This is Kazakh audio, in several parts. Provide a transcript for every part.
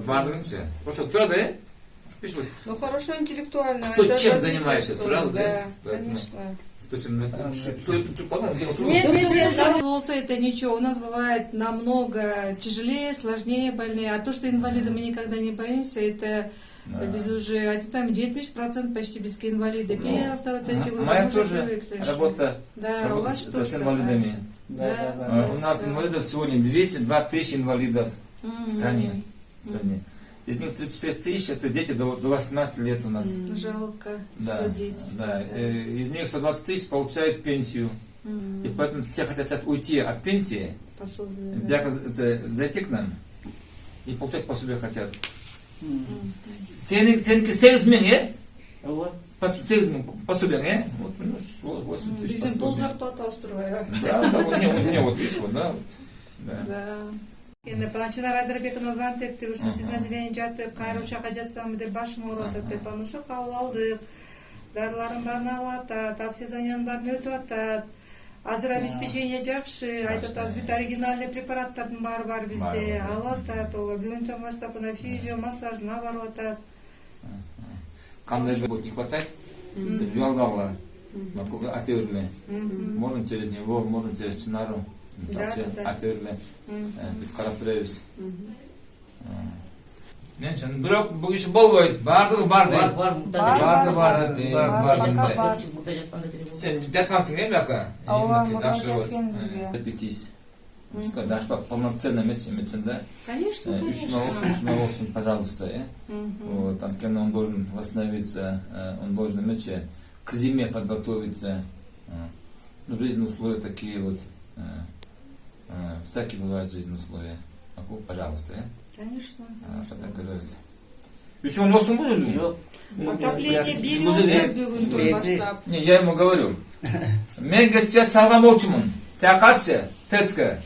бардығынша. Ошо тұрады, Ну хорошо, интеллектуально. Кто Это чем развитие, занимается, что правда? Да, Поэтому- конечно. Нет, Да, это ничего. У нас бывает намного тяжелее, сложнее больные. А то, что инвалиды мы никогда не боимся, это без уже, а там 70% почти без инвалиды. Первая, вторая, третья группа. Моя мы уже тоже привыкли, что- работа Да, у вас с тоже инвалидами. Да. У нас инвалидов сегодня 202 тысячи инвалидов в стране. Из них 36 тысяч это дети до 18 лет у нас. Жалко, Да, что дети. да. Из них 120 тысяч получают пенсию. И поэтому те хотят сейчас уйти от пенсии, Пособие, да. зайти к нам и получать пособие хотят. Сеники 8 мың, Вот. 8 мың пособие, вот, ну, 8 тысяч Bizim pol пособие. зарплата устроила. Да, у меня вот видишь, вот, да, вот. Да. Да. Енді Панчина Райдербековна звонит етті, уж сіздің әзірейін жатып, қайры ұшаққа жатсам, деп башым ауырады деп, анушы қабыл алдық, дарыларын барын алады, обследованияның барын өтіп атады. Азыр обеспечение жақшы, айтат азбит оригинальный препараттардың бары бар бізде, алады, бүгінтен баштап физио, массажына барып атады. Камней будет не хватать, Виалдавла, Атеурли. Можно через него, можно через Чинару. Атеурли. Біз қарап тұрамыз. Мен шын, бірақ бұл іші болмайды. Бардығы барды. Бар. Сен жатқансың, бәкі? Ооба, мұрат жеткен бізге. Репетись. Пускай дошла полноценная медицина. Конечно, 3 на 8, пожалуйста. Вот, там он должен восстановиться, он должен иметь к зиме подготовиться. Ну, жизненные условия такие вот. Всякие бывают жизненные условия. Пожалуйста, Конечно. Фотографируйся. Еще он носом был или? Отопление берем, бүгін той баштап. Не, я ему говорю. Мен geçe çalgam olçumun. Tekatçı, tetsке.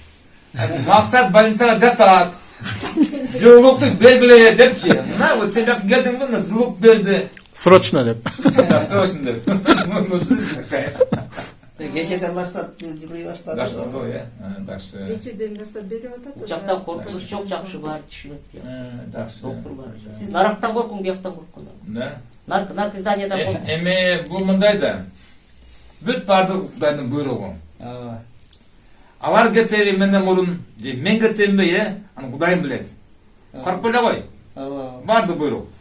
Maksat больницаға жатат. Жылулықты белгілeye депчи. На, вот себя geldim bunu, жылулық берді. Срочно деп. Срочно деп. Ну, жизнь такая. Кешеден баштап жылый баштады. Дошло до, я? Так что... Вечерден баштап беріп атады. Жақтан қорқыныш жоқ, жақшы бар, түсінеді. Так что... Доктор бар. Сіз нарықтан қорқың, бұяқтан қорқың. Да. Нарк зданиядан қорқың. Эме бұл мындайды. Бүт барды Құдайдың бұйрығы. Алар кетері менен мұрын, мен кетемін бе, аны Құдайым біледі. Қарып біле ғой. Барды бұйрық.